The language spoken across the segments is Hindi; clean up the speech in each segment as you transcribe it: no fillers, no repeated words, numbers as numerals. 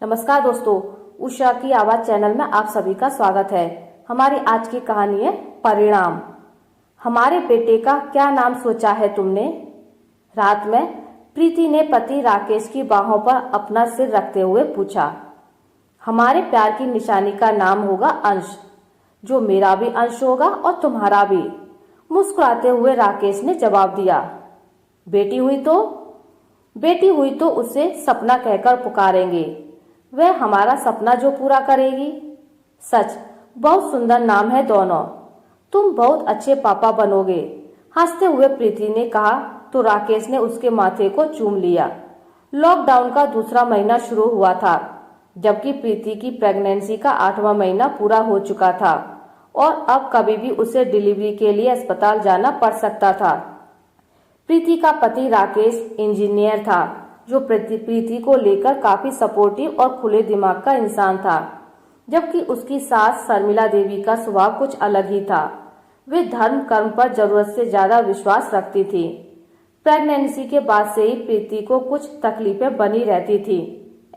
नमस्कार दोस्तों, उषा की आवाज चैनल में आप सभी का स्वागत है। हमारी आज की कहानी है परिणाम। हमारे बेटे का क्या नाम सोचा है तुमने? रात में प्रीति ने पति राकेश की बाहों पर अपना सिर रखते हुए पूछा। हमारे प्यार की निशानी का नाम होगा अंश, जो मेरा भी अंश होगा और तुम्हारा भी, मुस्कुराते हुए राकेश ने जवाब दिया। बेटी हुई तो उसे सपना कहकर पुकारेंगे। वह हमारा सपना जो पूरा करेगी। सच, बहुत सुंदर नाम है दोनों। तुम बहुत अच्छे पापा बनोगे, हंसते हुए प्रीति ने कहा तो राकेश ने उसके माथे को चूम लिया। लॉकडाउन का दूसरा महीना शुरू हुआ था, जबकि प्रीति की प्रेगनेंसी का 8वां महीना पूरा हो चुका था और अब कभी भी उसे डिलीवरी के लिए अस्पताल जाना पड़ सकता था। प्रीति का पति राकेश इंजीनियर था, जो प्रीति को लेकर काफी सपोर्टिव और खुले दिमाग का इंसान था, जबकि उसकी सास शर्मिला देवी का स्वभाव कुछ अलग ही था। वे धर्म कर्म पर जरूरत से ज्यादा विश्वास रखती थी। प्रेगनेंसी के बाद से ही प्रीति को कुछ तकलीफें बनी रहती थी।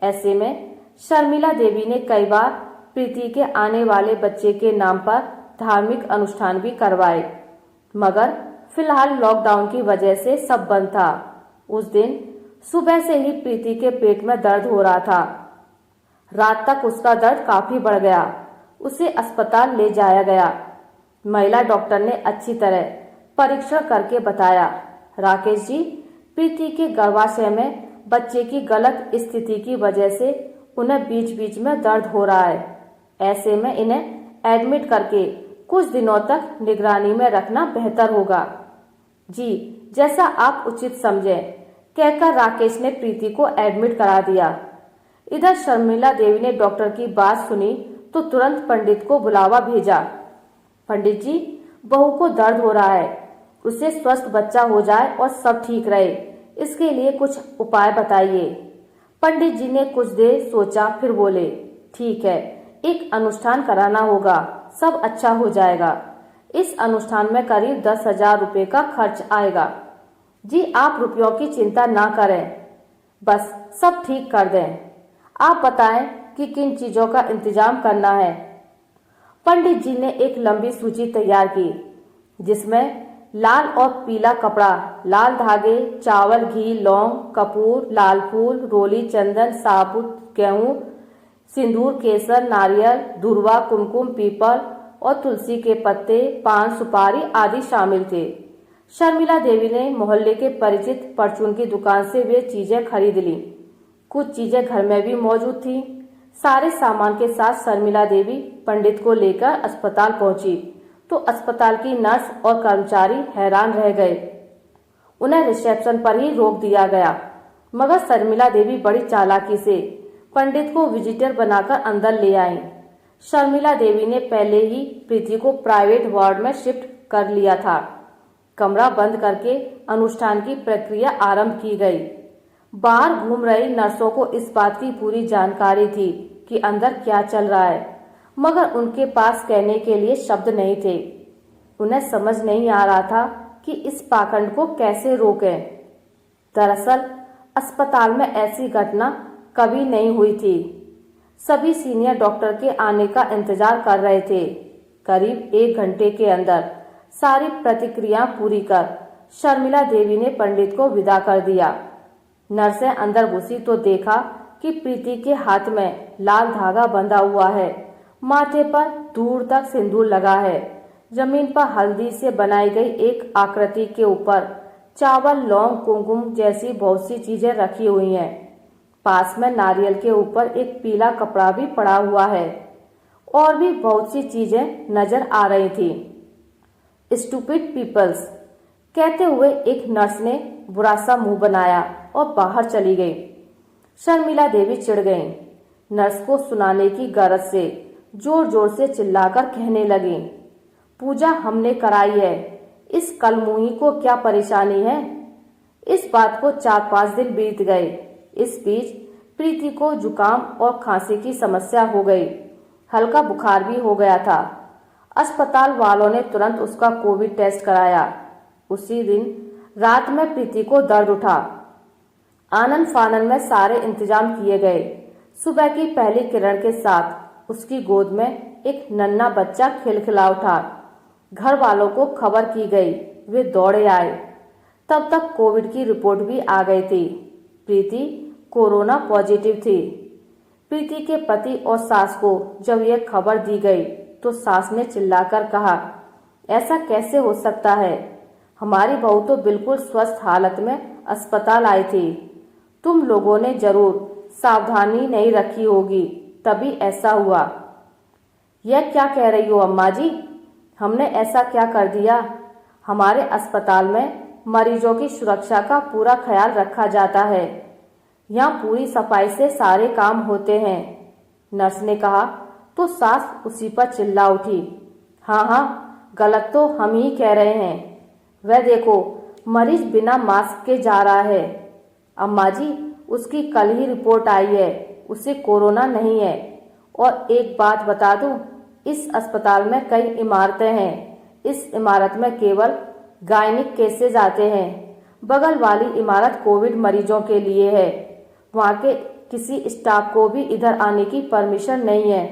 ऐसे में शर्मिला देवी ने कई बार प्रीति के आने वाले बच्चे के नाम पर धार्मिक अनुष्ठान भी करवाए, मगर फिलहाल लॉकडाउन की वजह से सब बंद था। उस दिन सुबह से ही प्रीति के पेट में दर्द हो रहा था। रात तक उसका दर्द काफी बढ़ गया। उसे अस्पताल ले जाया गया। महिला डॉक्टर ने अच्छी तरह परीक्षण करके बताया, राकेश जी, प्रीति के गर्भाशय में बच्चे की गलत स्थिति की वजह से उन्हें बीच बीच में दर्द हो रहा है। ऐसे में इन्हें एडमिट करके कुछ दिनों तक निगरानी में रखना बेहतर होगा। जी, जैसा आप उचित समझें, कहकर राकेश ने प्रीति को एडमिट करा दिया। इधर शर्मिला देवी ने डॉक्टर की बात सुनी तो तुरंत पंडित को बुलावा भेजा। पंडित जी, बहू को दर्द हो रहा है, उसे स्वस्थ बच्चा हो जाए और सब ठीक रहे, इसके लिए कुछ उपाय बताइए। पंडित जी ने कुछ देर सोचा, फिर बोले, ठीक है, एक अनुष्ठान कराना होगा, सब अच्छा हो जाएगा। इस अनुष्ठान में करीब 10,000 रुपए का खर्च आएगा। जी, आप रुपयों की चिंता ना करें, बस सब ठीक कर दें। आप बताएं कि किन चीजों का इंतजाम करना है। पंडित जी ने एक लंबी सूची तैयार की, जिसमें लाल और पीला कपड़ा, लाल धागे, चावल, घी, लौंग, कपूर, लाल फूल, रोली, चंदन, साबुत गेहूं, सिंदूर, केसर, नारियल, धुरवा, कुमकुम, पीपल और तुलसी के पत्ते, पान, सुपारी आदि शामिल थे। शर्मिला देवी ने मोहल्ले के परिचित परचून की दुकान से वे चीजें खरीद ली। कुछ चीजें घर में भी मौजूद थी। सारे सामान के साथ शर्मिला देवी पंडित को लेकर अस्पताल पहुंची तो अस्पताल की नर्स और कर्मचारी हैरान रह गए। उन्हें रिसेप्शन पर ही रोक दिया गया, मगर शर्मिला देवी बड़ी चालाकी से पंडित को विजिटर बनाकर अंदर ले आई। शर्मिला देवी ने पहले ही प्रीति को प्राइवेट वार्ड में शिफ्ट कर लिया था। कमरा बंद करके अनुष्ठान की प्रक्रिया आरंभ की गई। बाहर घूम रही नर्सों को इस बात की पूरी जानकारी थी कि अंदर क्या चल रहा है, मगर उनके पास कहने के लिए शब्द नहीं थे। उन्हें समझ नहीं आ रहा था कि इस पाखंड को कैसे रोकें। दरअसल अस्पताल में ऐसी घटना कभी नहीं हुई थी। सभी सीनियर डॉक्टर के आने का इंतजार कर रहे थे। करीब 1 घंटे के अंदर सारी प्रतिक्रिया पूरी कर शर्मिला देवी ने पंडित को विदा कर दिया। नर्सें अंदर घुसी तो देखा कि प्रीति के हाथ में लाल धागा बंधा हुआ है, माथे पर दूर तक सिंदूर लगा है। जमीन पर हल्दी से बनाई गई एक आकृति के ऊपर चावल, लौंग, कुमकुम जैसी बहुत सी चीजें रखी हुई हैं। पास में नारियल के ऊपर एक पीला कपड़ा भी पड़ा हुआ है और भी बहुत सी चीजें नजर आ रही थी। स्टूपिड पीपल्स, कहते हुए एक नर्स ने बुरा सा मुंह बनाया और बाहर चली गई। शर्मिला देवी चिढ़ गईं। नर्स को सुनाने की गरज से जोर जोर से चिल्लाकर कहने लगी, पूजा हमने कराई है, इस कलमुही को क्या परेशानी है। इस बात को 4-5 दिन बीत गए। इस बीच प्रीति को जुकाम और खांसी की समस्या हो गई। हल्का बुखार भी हो गया था। अस्पताल वालों ने तुरंत उसका कोविड टेस्ट कराया। उसी दिन रात में प्रीति को दर्द उठा। आनन फानन में सारे इंतजाम किए गए। सुबह की पहली किरण के साथ उसकी गोद में एक नन्हा बच्चा खिलखिला उठा। घर वालों को खबर की गई, वे दौड़े आए। तब तक कोविड की रिपोर्ट भी आ गई थी। प्रीति कोरोना पॉजिटिव थी। प्रीति के पति और सास को जब यह खबर दी गई तो सास ने चिल्लाकर कहा, ऐसा कैसे हो सकता है? हमारी बहू तो बिल्कुल स्वस्थ हालत में अस्पताल आई थी। तुम लोगों ने जरूर सावधानी नहीं रखी होगी, तभी ऐसा हुआ। यह क्या कह रही हो अम्मा जी? हमने ऐसा क्या कर दिया? हमारे अस्पताल में मरीजों की सुरक्षा का पूरा ख्याल रखा जाता है। यहाँ पूरी सफाई से सारे काम होते हैं। नर्स ने कहा तो सास उसी पर चिल्ला उठी, हाँ हाँ, गलत तो हम ही कह रहे हैं। वह देखो, मरीज बिना मास्क के जा रहा है। अम्मा जी, उसकी कल ही रिपोर्ट आई है, उसे कोरोना नहीं है। और एक बात बता दूं, इस अस्पताल में कई इमारतें हैं। इस इमारत में केवल गायनिक केसेस आते हैं। बगल वाली इमारत कोविड मरीजों के लिए है। वहाँ के किसी स्टाफ को भी इधर आने की परमिशन नहीं है।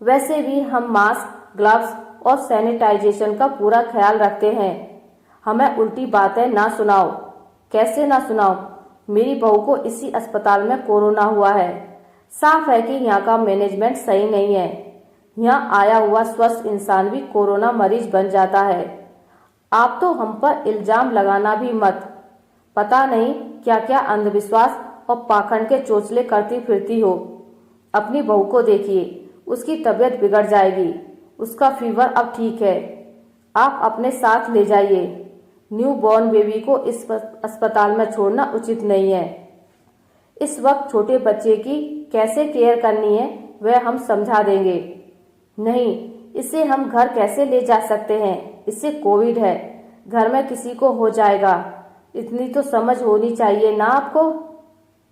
वैसे भी हम मास्क, ग्लव्स और सैनिटाइजेशन का पूरा ख्याल रखते हैं। हमें उल्टी बातें ना सुनाओ। कैसे ना सुनाओ? मेरी बहू को इसी अस्पताल में कोरोना हुआ है। साफ है कि यहाँ का मैनेजमेंट सही नहीं है। यहाँ आया हुआ स्वस्थ इंसान भी कोरोना मरीज बन जाता है। आप तो हम पर इल्जाम लगाना भी मत। पता नहीं क्या क्या अंधविश्वास और पाखंड के चोचले करती फिरती हो। अपनी बहू को देखिए, उसकी तबीयत बिगड़ जाएगी। उसका फीवर अब ठीक है। आप अपने साथ ले जाइए। न्यू बॉर्न बेबी को इस अस्पताल में छोड़ना उचित नहीं है। इस वक्त छोटे बच्चे की कैसे केयर करनी है वह हम समझा देंगे। नहीं, इसे हम घर कैसे ले जा सकते हैं? इससे कोविड है, घर में किसी को हो जाएगा। इतनी तो समझ होनी चाहिए ना आपको।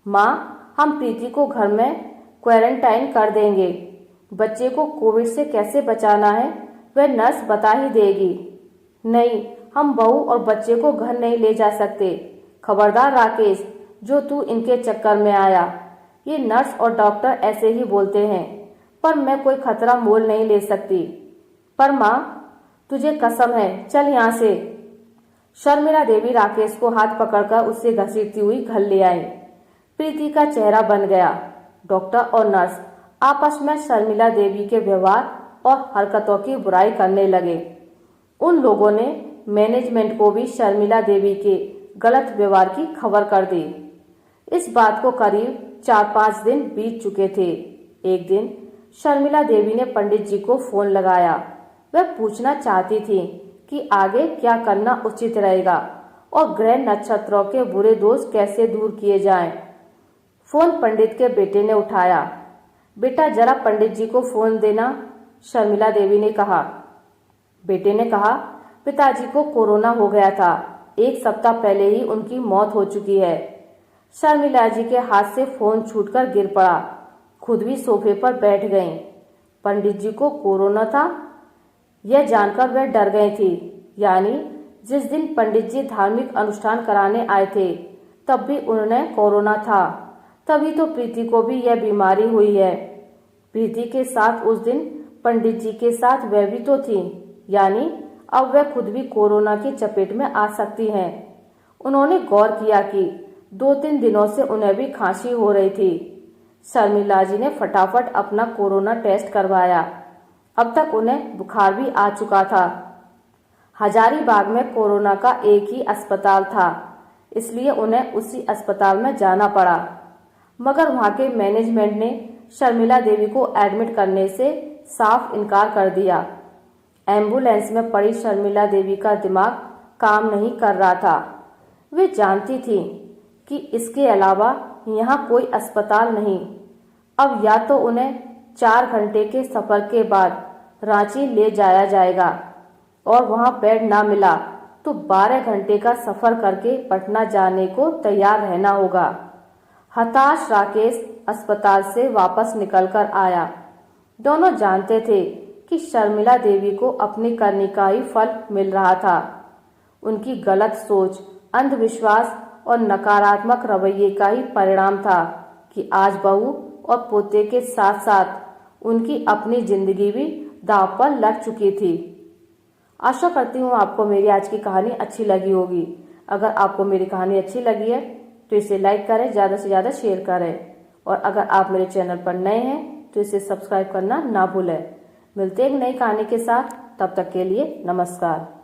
माँ, हम प्रीति को घर में क्वारंटाइन कर देंगे। बच्चे को कोविड से कैसे बचाना है वह नर्स बता ही देगी। नहीं, हम बहू और बच्चे को घर नहीं ले जा सकते। खबरदार राकेश, जो तू इनके चक्कर में आया। ये नर्स और डॉक्टर ऐसे ही बोलते हैं, पर मैं कोई खतरा मोल नहीं ले सकती। पर माँ, तुझे कसम है, चल यहाँ से। शर्मिला देवी राकेश को हाथ पकड़कर उससे घसीटती हुई घर ले आई। प्रीति का चेहरा बन गया। डॉक्टर और नर्स आपस में शर्मिला देवी के व्यवहार और हरकतों की बुराई करने लगे। उन लोगों ने मैनेजमेंट को भी शर्मिला देवी के गलत व्यवहार की खबर कर दी। इस बात को करीब 4-5 दिन बीत चुके थे। एक दिन शर्मिला देवी ने पंडित जी को फोन लगाया। वह पूछना चाहती थी कि आगे क्या करना उचित रहेगा और ग्रह नक्षत्रों के बुरे दोष कैसे दूर किए जाएं। फोन पंडित के बेटे ने उठाया। बेटा, जरा पंडित जी को फोन देना, शर्मिला देवी ने कहा। बेटे ने कहा, पिताजी को कोरोना हो गया था। 1 सप्ताह पहले ही उनकी मौत हो चुकी है। शर्मिला जी के हाथ से फोन छूटकर गिर पड़ा। खुद भी सोफे पर बैठ गईं। पंडित जी को कोरोना था, यह जानकर वह डर गई थी। यानी जिस दिन पंडित जी धार्मिक अनुष्ठान कराने आए थे तब भी उन्हें कोरोना था। तभी तो प्रीति को भी यह बीमारी हुई है। प्रीति के साथ उस दिन पंडित जी के साथ वह भी तो थी। यानी अब वह खुद भी कोरोना की चपेट में आ सकती हैं। उन्होंने गौर किया कि 2-3 दिनों से उन्हें भी खांसी हो रही थी। शर्मिला जी ने फटाफट अपना कोरोना टेस्ट करवाया। अब तक उन्हें बुखार भी आ चुका था। हजारीबाग में कोरोना का एक ही अस्पताल था, इसलिए उन्हें उसी अस्पताल में जाना पड़ा। मगर वहां के मैनेजमेंट ने शर्मिला देवी को एडमिट करने से साफ इनकार कर दिया। एम्बुलेंस में पड़ी शर्मिला देवी का दिमाग काम नहीं कर रहा था। वे जानती थी कि इसके अलावा यहाँ कोई अस्पताल नहीं। अब या तो उन्हें 4 घंटे के सफर के बाद रांची ले जाया जाएगा और वहां बेड ना मिला तो 12 घंटे का सफर करके पटना जाने को तैयार रहना होगा। हताश राकेश अस्पताल से वापस निकलकर आया। दोनों जानते थे कि शर्मिला देवी को अपनी करनी का ही फल मिल रहा था। उनकी गलत सोच, अंधविश्वास और नकारात्मक रवैये का ही परिणाम था कि आज बहू और पोते के साथ साथ उनकी अपनी जिंदगी भी दांव पर लग चुकी थी। आशा करती हूँ आपको मेरी आज की कहानी अच्छी लगी होगी। अगर आपको मेरी कहानी अच्छी लगी है तो इसे लाइक करें, ज़्यादा से ज़्यादा शेयर करें, और अगर आप मेरे चैनल पर नए हैं तो इसे सब्सक्राइब करना ना भूलें। मिलते हैं एक नई कहानी के साथ, तब तक के लिए नमस्कार।